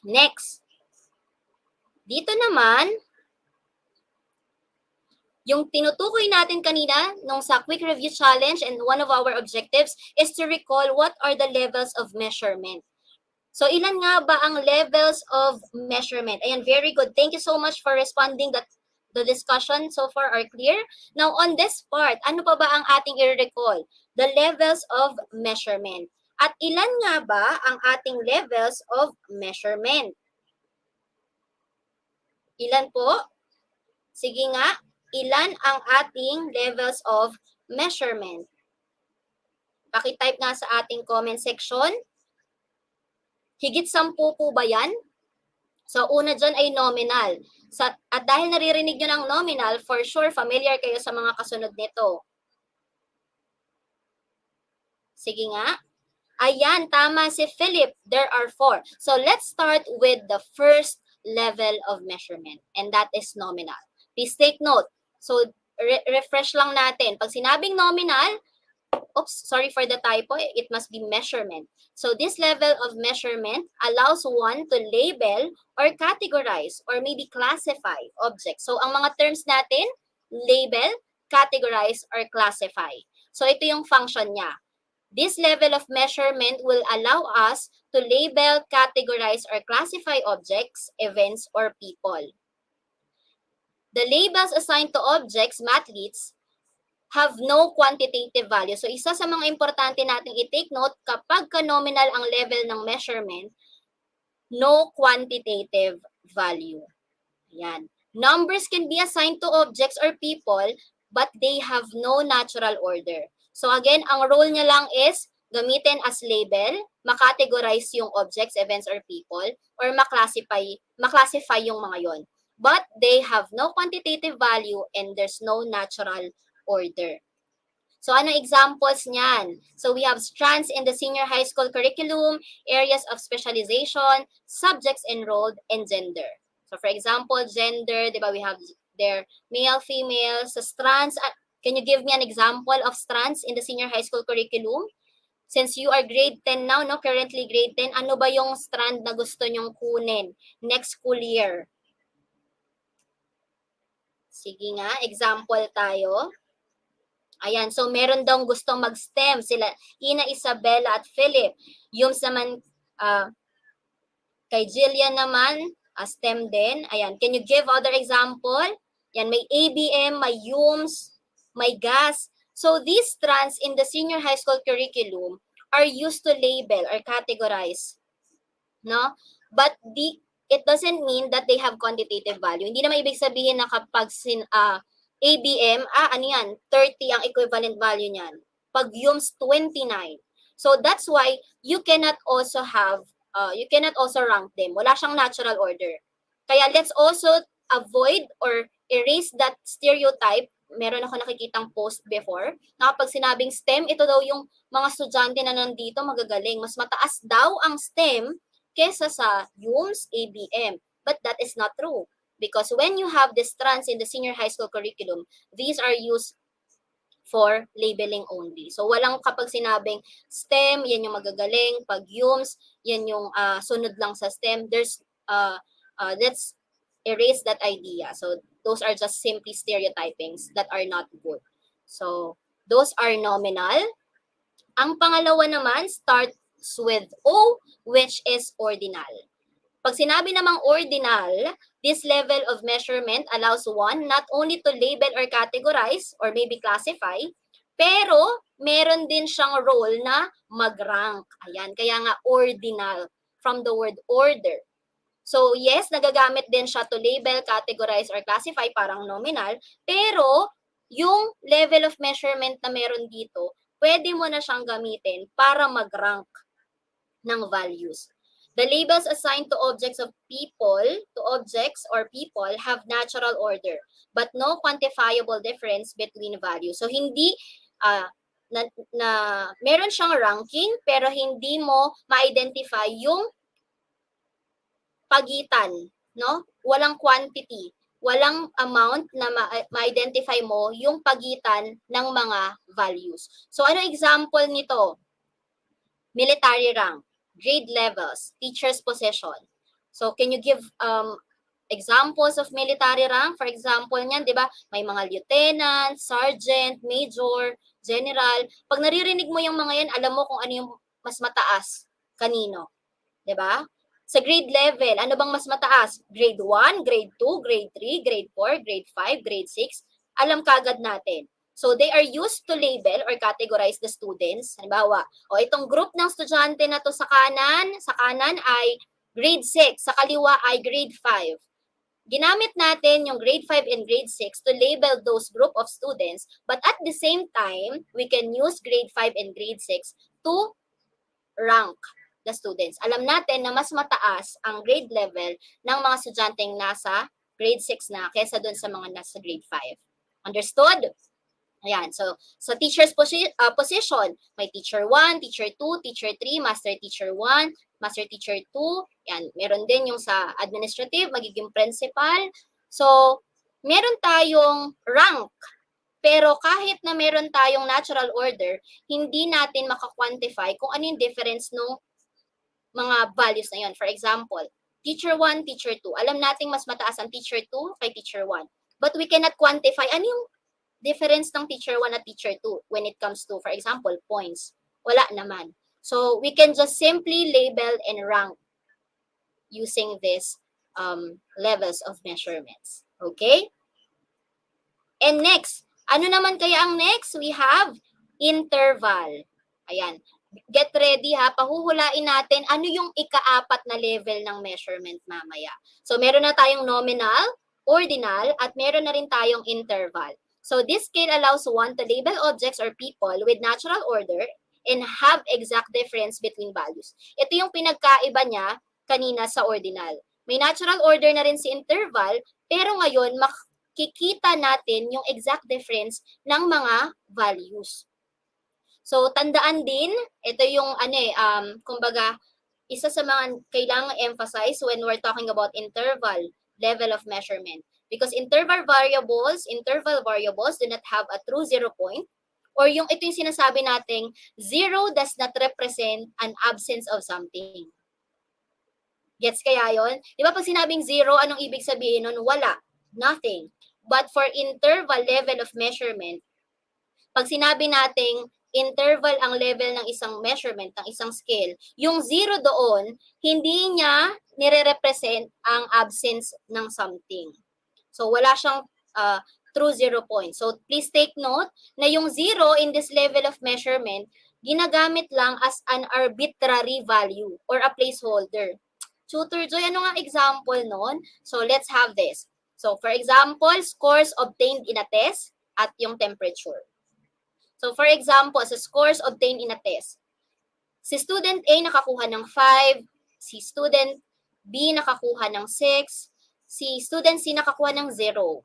Next. Dito naman, yung tinutukoy natin kanina nung sa quick review challenge, and one of our objectives is to recall what are the levels of measurement. So, ilan nga ba ang levels of measurement? Ayan, very good. Thank you so much for responding that the discussion so far are clear. Now, on this part, ano pa ba ang ating i-recall? The levels of measurement. At ilan nga ba ang ating levels of measurement? Ilan po? Sige nga. Ilan ang ating levels of measurement? Pakitype nga sa ating comment section. Higit 10 po ba yan? So, una dyan ay nominal. At dahil naririnig nyo ng nominal, for sure, familiar kayo sa mga kasunod nito. Sige nga. Ayan, tama si Philip. There are 4. So, let's start with the first level of measurement, and that is nominal. Please take note. So, refresh lang natin. Pag sinabing nominal, oops, sorry for the typo, it must be measurement. So, this level of measurement allows one to label or categorize or maybe classify objects. So, ang mga terms natin, label, categorize, or classify. So, ito yung function niya. This level of measurement will allow us to label, categorize, or classify objects, events, or people. The labels assigned to objects, mathletes, have no quantitative value. So, isa sa mga importante nating i-take note, kapag ka-nominal ang level ng measurement, no quantitative value. Ayan. Numbers can be assigned to objects or people, but they have no natural order. So again, ang role niya lang is gamitin as label, makategorize yung objects, events, or people, or maklasify yung mga yon. But they have no quantitative value and there's no natural order. So ano examples niyan? So we have strands in the senior high school curriculum, areas of specialization, subjects enrolled, and gender. So for example, gender, di ba, we have there male, female, sa strands. Can you give me an example of strands in the senior high school curriculum? Since you are grade 10 now, no, currently grade 10, ano ba yung strand na gusto nyong kunin next school year? Sige nga, example tayo. Ayan, so meron daw gustong mag-STEM sila, Ina, Isabella, at Philip. Yung naman, kay Jillian naman, STEM din. Ayan, can you give other example? Yan, may ABM, may UMS, may gas. So these strands in the senior high school curriculum are used to label or categorize. No? But it doesn't mean that they have quantitative value. Hindi naman ibig sabihin na kapag ABM, ano yan, 30 ang equivalent value niyan. Pag UMS, 29. So that's why you cannot also rank them. Wala siyang natural order. Kaya let's also avoid or erase that stereotype. Meron ako nakikitang post before na kapag sinabing STEM, ito daw yung mga estudyante na nandito magagaling. Mas mataas daw ang STEM kesa sa UMS, ABM. But that is not true. Because when you have the strands in the senior high school curriculum, these are used for labeling only. So walang kapag sinabing STEM, yan yung magagaling. Pag UMS, yan yung sunod lang sa STEM. Let's erase that idea. So those are just simply stereotypings that are not good. So those are nominal. Ang pangalawa naman starts with O, which is ordinal. Pag sinabi namang ordinal, this level of measurement allows one not only to label or categorize or maybe classify, pero meron din siyang role na mag-rank. Ayan, kaya nga ordinal from the word order. So yes, nagagamit din siya to label, categorize, or classify, parang nominal, pero yung level of measurement na meron dito, pwede mo na siyang gamitin para mag-rank ng values. The labels assigned to objects or people have natural order, but no quantifiable difference between values. So hindi meron siyang ranking, pero hindi mo ma-identify yung pagitan, no? Walang quantity, walang amount na ma-identify mo yung pagitan ng mga values. So ano example nito? Military rank, grade levels, teacher's position. So can you give examples of military rank? For example niyan, 'di ba? May mga lieutenant, sergeant, major, general. Pag naririnig mo yung mga yan, alam mo kung ano yung mas mataas kanino, 'di ba? Sa grade level, ano bang mas mataas? Grade 1, grade 2, grade 3, grade 4, grade 5, grade 6. Alam kagad natin. So they are used to label or categorize the students. Halimbawa, itong group ng estudyante na to sa kanan ay grade 6, sa kaliwa ay grade 5. Ginamit natin yung grade 5 and grade 6 to label those group of students, but at the same time, we can use grade 5 and grade 6 to rank the students. Alam natin na mas mataas ang grade level ng mga estudyanteng nasa grade 6 na kesa dun sa mga nasa grade 5. Understood? Ayan, so sa teacher's position, may teacher 1, teacher 2, teacher 3, master teacher 1, master teacher 2. Yan, meron din yung sa administrative, magiging principal. So, meron tayong rank. Pero kahit na meron tayong natural order, hindi natin maka-quantify kung ano yung difference ng mga values na yun. For example, teacher 1, teacher 2. Alam nating mas mataas ang teacher 2 kay teacher 1. But we cannot quantify ano yung difference ng teacher 1 at teacher 2 when it comes to, for example, points. Wala naman. So, we can just simply label and rank using these levels of measurements. Okay? And next, ano naman kaya ang next? We have interval. Ayan. Get ready ha, pahuhulain natin ano yung ika-4 na level ng measurement mamaya. So, meron na tayong nominal, ordinal, at meron na rin tayong interval. So, this scale allows one to label objects or people with natural order and have exact difference between values. Ito yung pinagkaiba niya kanina sa ordinal. May natural order na rin si interval, pero ngayon makikita natin yung exact difference ng mga values. So, tandaan din, ito yung kumbaga, isa sa mga kailangang emphasize when we're talking about interval level of measurement. Because interval variables do not have a true 0 point, or ito yung sinasabi nating 0 does not represent an absence of something. Gets kaya yon? Di ba pag sinabing 0, anong ibig sabihin nun? Wala. Nothing. But for interval level of measurement, pag sinabi nating interval ang level ng isang measurement, ng isang scale, yung 0 doon, hindi niya nire-represent ang absence ng something. So, wala siyang true 0 point. So, please take note na yung 0 in this level of measurement, ginagamit lang as an arbitrary value or a placeholder. Tutor Joy, ano nga example nun? So, let's have this. So, for example, scores obtained in a test at yung temperature. So, for example, sa scores obtained in a test, si student A nakakuha ng 5, si student B nakakuha ng 6, si student C nakakuha ng 0.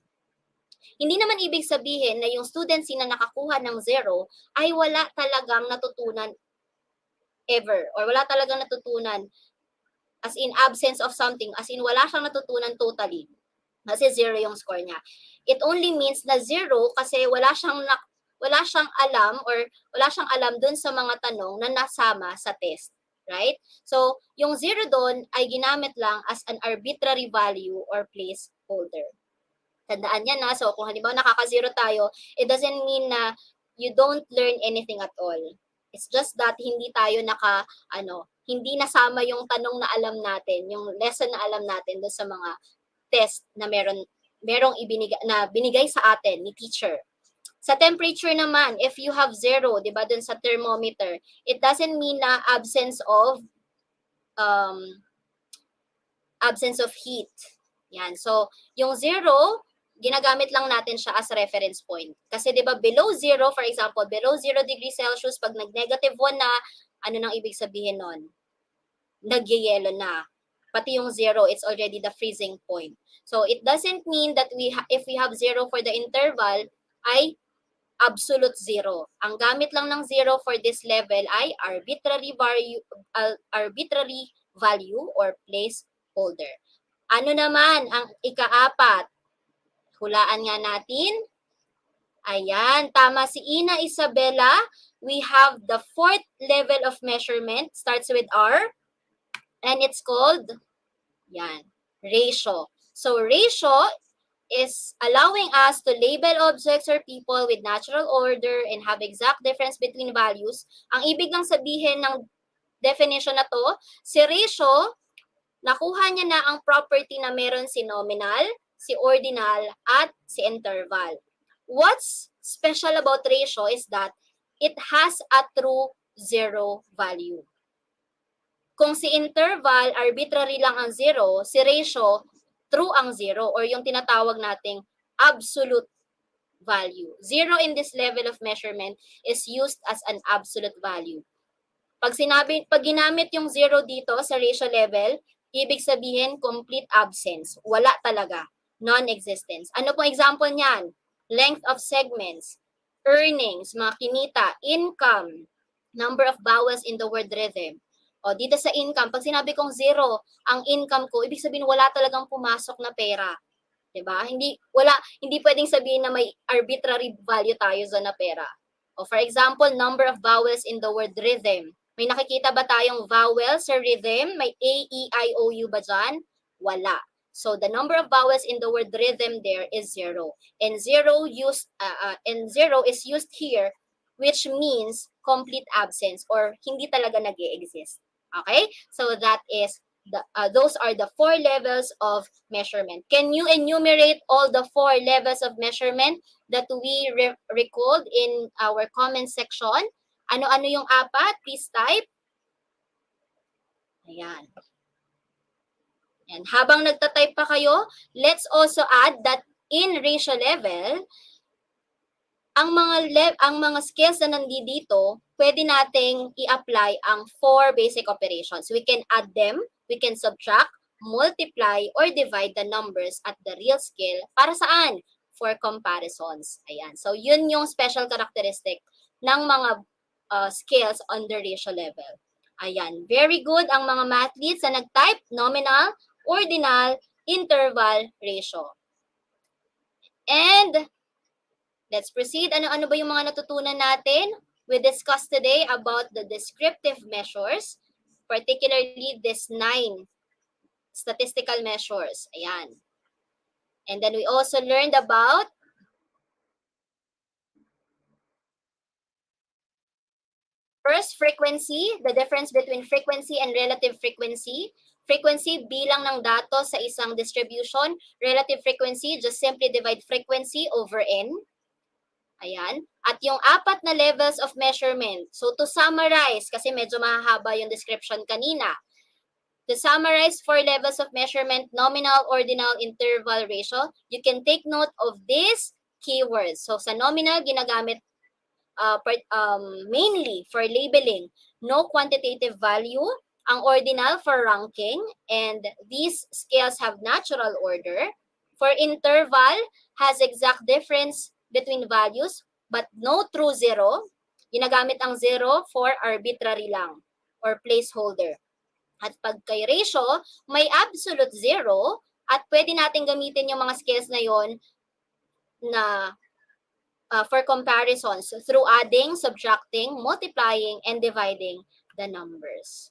Hindi naman ibig sabihin na yung student C na nakakuha ng 0 ay wala talagang natutunan ever, or wala talagang natutunan as in absence of something, as in wala siyang natutunan totally. Kasi 0 yung score niya. It only means na 0 kasi wala siyang alam, or wala siyang alam dun sa mga tanong na nasama sa test. Right? So, yung 0 doon ay ginamit lang as an arbitrary value or placeholder. Tandaan yan na. So, kung halimbawa nakaka-0 tayo, it doesn't mean na you don't learn anything at all. It's just that hindi tayo hindi nasama yung tanong na alam natin, yung lesson na alam natin doon sa mga test na merong binigay sa atin ni teacher. Sa temperature naman, if you have 0, di ba, dun sa thermometer, it doesn't mean na absence of heat. Yan. So, yung 0, ginagamit lang natin siya as reference point. Kasi di ba, below 0, for example, below 0 degrees Celsius, pag nag-negative 1 na, ano nang ibig sabihin nun? Nagyayelo na. Pati yung 0, it's already the freezing point. So, it doesn't mean that if we have 0 for the interval, ay absolute 0. Ang gamit lang ng 0 for this level ay arbitrary value or placeholder. Ano naman ang ika-4? Hulaan nga natin. Ayan, tama si Ina Isabella. We have the 4th level of measurement. Starts with R. And it's called, ratio. So, ratio is allowing us to label objects or people with natural order and have exact difference between values. Ang ibig lang sabihin ng definition na to, si ratio, nakuha niya na ang property na meron si nominal, si ordinal, at si interval. What's special about ratio is that it has a true 0 value. Kung si interval, arbitrary lang ang 0, si ratio, true ang 0, or yung tinatawag nating absolute value. 0 in this level of measurement is used as an absolute value. Pag ginamit yung 0 dito sa ratio level, ibig sabihin complete absence. Wala talaga. Non-existence. Ano pong example niyan? Length of segments. earnings, mga kinita, income, number of vowels in the word rhythm. O, dito sa income, pag sinabi kong zero ang income ko, ibig sabihin wala talagang pumasok na pera. 'Di ba? Hindi pwedeng sabihin na may arbitrary value tayo sa na pera. O for example, number of vowels in the word rhythm. May nakikita ba tayong vowel sa rhythm? May A, E, I, O, U ba dyan? Wala. So the number of vowels in the word rhythm there is zero. And zero is used here, which means complete absence or hindi talaga nag-e-exist. Okay? So those are the 4 levels of measurement. Can you enumerate all the 4 levels of measurement that we recalled in our comment section? Ano-ano yung 4? Please type. Ayan. And habang nagtatype pa kayo, let's also add that in ratio level, ang mga skills na nandito, pwede nating i-apply ang 4 basic operations. We can add them, we can subtract, multiply, or divide the numbers at the real scale. Para saan? For comparisons. Ayan. So, yun yung special characteristic ng mga skills on the ratio level. Ayan. Very good ang mga mathletes na nag-type nominal, ordinal, interval, ratio. And let's proceed. Ano-ano ba yung mga natutunan natin? We discussed today about the descriptive measures, particularly this 9 statistical measures. Ayan. And then we also learned about first, frequency, the difference between frequency and relative frequency. Frequency, bilang ng datos sa isang distribution. Relative frequency, just simply divide frequency over n. Ayan. At yung 4 na levels of measurement. So to summarize, kasi medyo mahahaba yung description kanina. To summarize 4 levels of measurement, nominal, ordinal, interval, ratio, you can take note of these keywords. So sa nominal, ginagamit mainly for labeling, no quantitative value. Ang ordinal for ranking, and these scales have natural order. For interval, has exact difference between values, but no true zero. Ginagamit ang zero for arbitrary lang, or placeholder. At pag kay ratio, may absolute zero, at pwede natin gamitin yung mga scales na yon na for comparisons through adding, subtracting, multiplying, and dividing the numbers.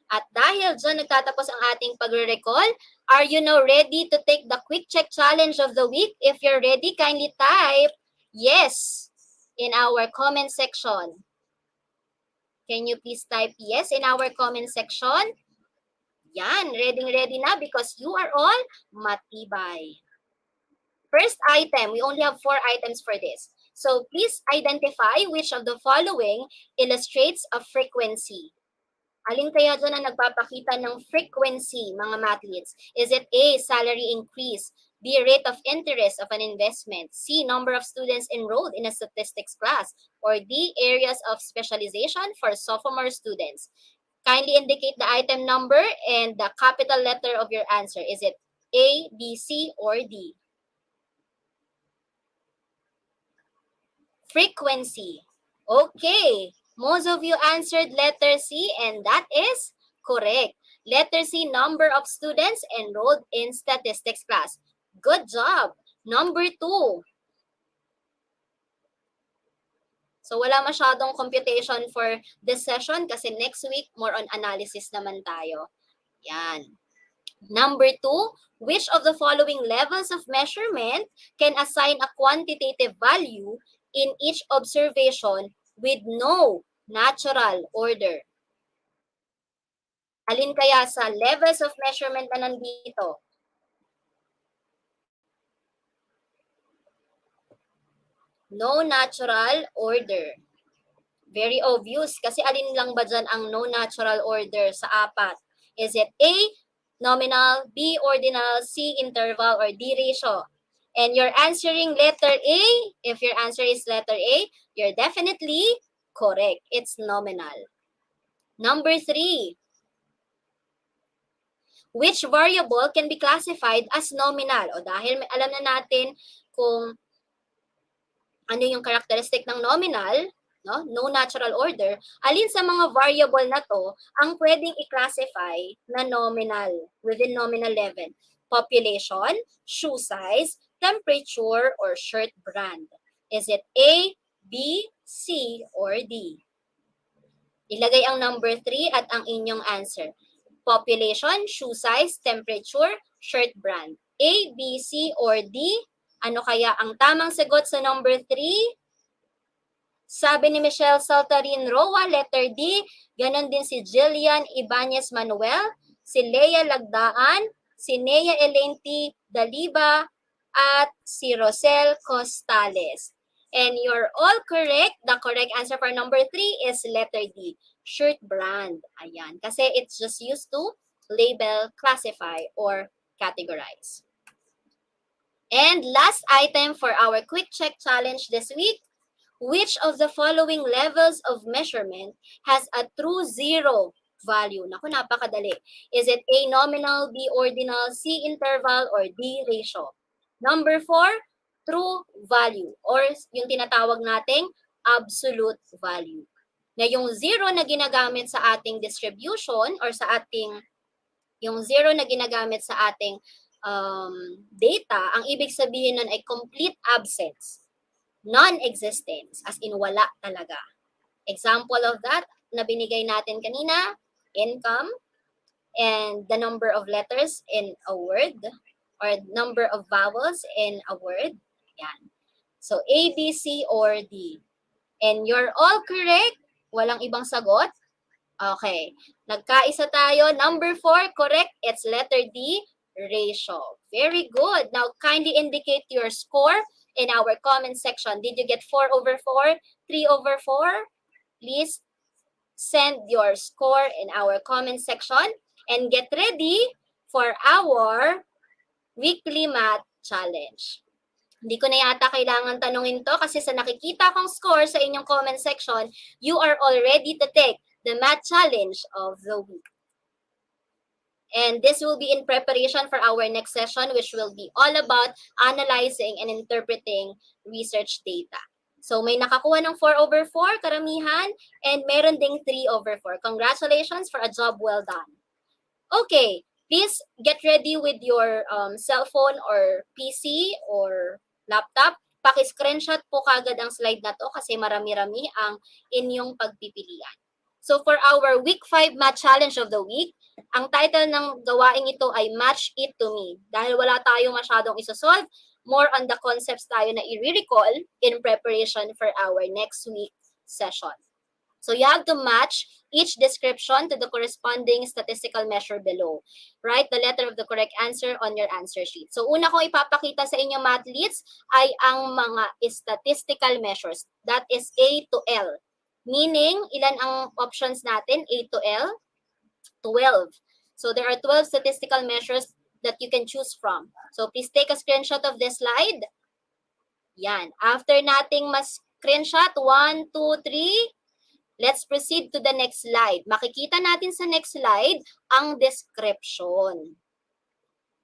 At dahil dyan nagtatapos ang ating pagre-recall, are you now ready to take the quick check challenge of the week? If you're ready, kindly type yes in our comment section. Can you please type yes in our comment section? Yan, ready na because you are all matibay. First item, we only have 4 items for this. So please identify which of the following illustrates a frequency. Alin kaya dyan ang nagpapakita ng frequency, mga mathletes? Is it A, salary increase, B, rate of interest of an investment, C, number of students enrolled in a statistics class, or D, areas of specialization for sophomore students? Kindly indicate the item number and the capital letter of your answer. Is it A, B, C, or D? Frequency. Okay. Most of you answered letter C, and that is correct. Letter C, number of students enrolled in statistics class. Good job. Number 2. So wala masyadong computation for this session kasi next week more on analysis naman tayo. Yan. Number 2, which of the following levels of measurement can assign a quantitative value in each observation with no natural order? Alin kaya sa levels of measurement na nandito? No natural order. Very obvious kasi alin lang ba dyan ang no natural order sa 4? Is it A, nominal, B, ordinal, C, interval, or D, ratio? And you're answering letter A. If your answer is letter A, you're definitely correct. It's nominal. Number 3. Which variable can be classified as nominal? O dahil alam na natin kung ano yung characteristic ng nominal, no natural order, alin sa mga variable na to ang pwedeng i-classify na nominal, within nominal level? Population, shoe size, temperature, or shirt brand? Is it A, B, C, or D? Ilagay ang number 3 at ang inyong answer. Population, shoe size, temperature, shirt brand. A, B, C, or D? Ano kaya ang tamang sagot sa number 3? Sabi ni Michelle Saltarin Roa, letter D. Ganon din si Jillian Ibanez Manuel, si Leia Lagdaan, si Nea Elenti Daliba, at si Rosel Costales. And you're all correct. The correct answer for number 3 is letter D, shirt brand. Ayan. Kasi it's just used to label, classify, or categorize. And last item for our quick check challenge this week. Which of the following levels of measurement has a true zero value? Naku, napakadali. Is it A, nominal, B, ordinal, C, interval, or D, ratio? Number 4, true value, or yung tinatawag nating absolute value. Na yung zero na ginagamit sa ating distribution or sa ating, yung zero na ginagamit sa ating data, ang ibig sabihin nun ay complete absence. Non-existence, as in wala talaga. Example of that na binigay natin kanina, income, and the number of letters in a word, or number of vowels in a word. Yan. So, A, B, C, or D. And you're all correct. Walang ibang sagot. Okay. Nagkaisa tayo. Number 4, correct. It's letter D, ratio. Very good. Now, kindly indicate your score in our comment section. Did you get 4/4, 3/4? Please send your score in our comment section and get ready for our weekly math challenge. Hindi ko na yata kailangan tanungin to kasi sa nakikita kong score sa inyong comment section, you are all ready to take the math challenge of the week. And this will be in preparation for our next session, which will be all about analyzing and interpreting research data. So may nakakuha ng 4/4, karamihan, and meron ding 3/4. Congratulations for a job well done. Okay, please get ready with your cell phone or PC or laptop. Paki-screenshot po kagad ang slide na to kasi marami-rami ang inyong pagpipilian. So for our week 5 math challenge of the week, ang title ng gawaing ito ay Match It to Me. Dahil wala tayong masyadong isosolve, more on the concepts tayo na i-recall in preparation for our next week session. So you have to match each description to the corresponding statistical measure below. Write the letter of the correct answer on your answer sheet. So una kong ipapakita sa inyo mathletes ay ang mga statistical measures. That is A to L. Meaning, ilan ang options natin? A to L? 12. So there are 12 statistical measures that you can choose from. So please take a screenshot of this slide. Yan. After nating mas-screenshot, 1, 2, 3, let's proceed to the next slide. Makikita natin sa next slide ang description.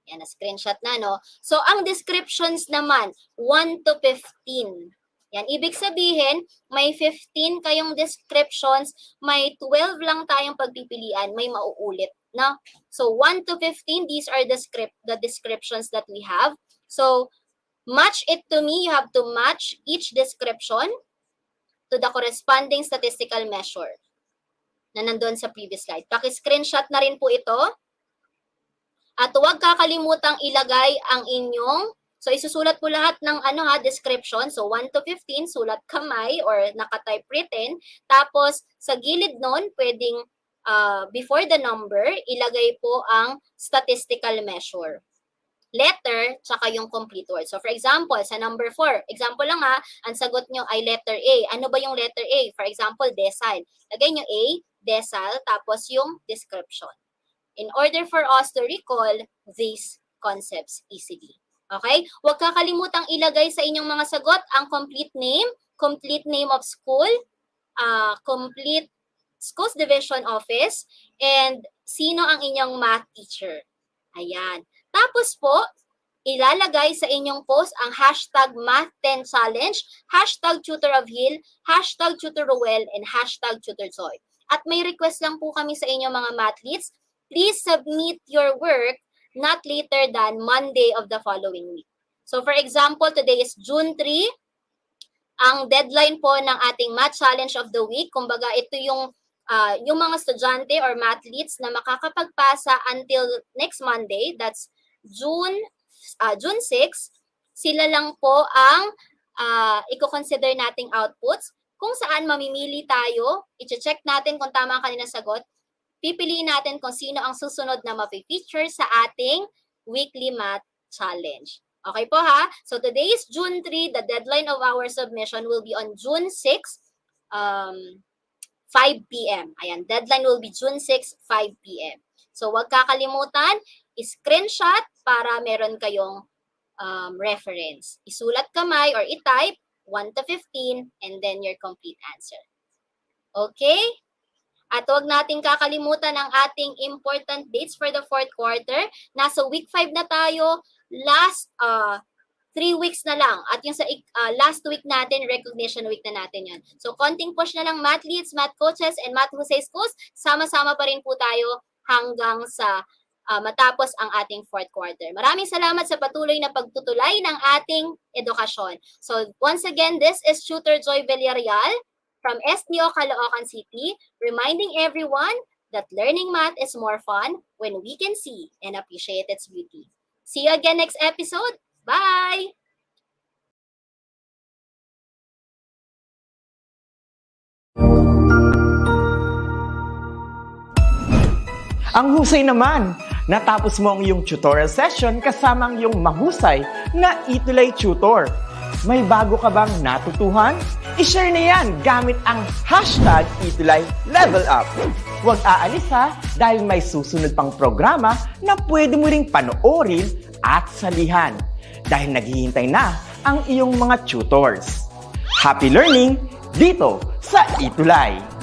Yan, na-screenshot na, no? So ang descriptions naman, 1 to 15. Yan, ibig sabihin, may 15 kayong descriptions, may 12 lang tayong pagpipilian, may mauulit, no? So 1 to 15, these are the descriptions that we have. So match it to me, you have to match each description to the corresponding statistical measure na nandun sa previous slide. Paki-screenshot na rin po ito. At huwag kakalimutang ilagay ang inyong, so isusulat po lahat ng description. So 1 to 15, sulat kamay or naka-type written. Tapos sa gilid nun, pwedeng before the number, ilagay po ang statistical measure. Letter, tsaka yung complete word. So for example, sa number 4, example lang ang sagot nyo ay letter A. Ano ba yung letter A? For example, decile. Lagay nyo A, decile, tapos yung description. In order for us to recall these concepts easily. Okay? Huwag kakalimutang ilagay sa inyong mga sagot ang complete name of school, complete schools division office, and sino ang inyong math teacher. Ayan. Tapos po, ilalagay sa inyong post ang hashtag Math10Challenge, hashtag TutorofHil, hashtag TutorRuel, and hashtag TutorJoy. At may request lang po kami sa inyo mga mathletes, please submit your work not later than Monday of the following week. So for example, today is June 3, ang deadline po ng ating Math Challenge of the Week, kumbaga ito yung mga estudyante or mathletes na makakapagpasa until next Monday, that's June 6, sila lang po ang i-consider nating outputs. Kung saan mamimili tayo, i-check natin kung tama ang kanilang sagot, pipiliin natin kung sino ang susunod na mapi-feature sa ating weekly math challenge. Okay po ha? So today is June 3, the deadline of our submission will be on June 6, 5 p.m. Ayan, deadline will be June 6, 5 p.m. So huwag kakalimutan, screenshot para meron kayong reference. Isulat kamay or i-type 1 to 15 and then your complete answer. Okay? At huwag natin kakalimutan ang ating important dates for the fourth quarter. Nasa week 5 na tayo. Last 3 weeks na lang. At yung sa last week natin, recognition week na natin yan. So, konting push na lang math leads, math coaches, and math Husay schools. Sama-sama pa rin po tayo hanggang sa matapos ang ating fourth quarter. Maraming salamat sa patuloy na pagtutulay ng ating edukasyon. So, once again, this is Tutor Joy Villarreal from STO Caloocan City, reminding everyone that learning math is more fun when we can see and appreciate its beauty. See you again next episode. Bye! Ang husay naman! Natapos mo ang iyong tutorial session kasama ang iyong mahusay na ETUlay tutor. May bago ka bang natutuhan? I-share na yan gamit ang hashtag ETUlay Level Up. Huwag aalis ha, dahil may susunod pang programa na pwede mo ring panoorin at salihan. Dahil naghihintay na ang iyong mga tutors. Happy learning dito sa ETUlay!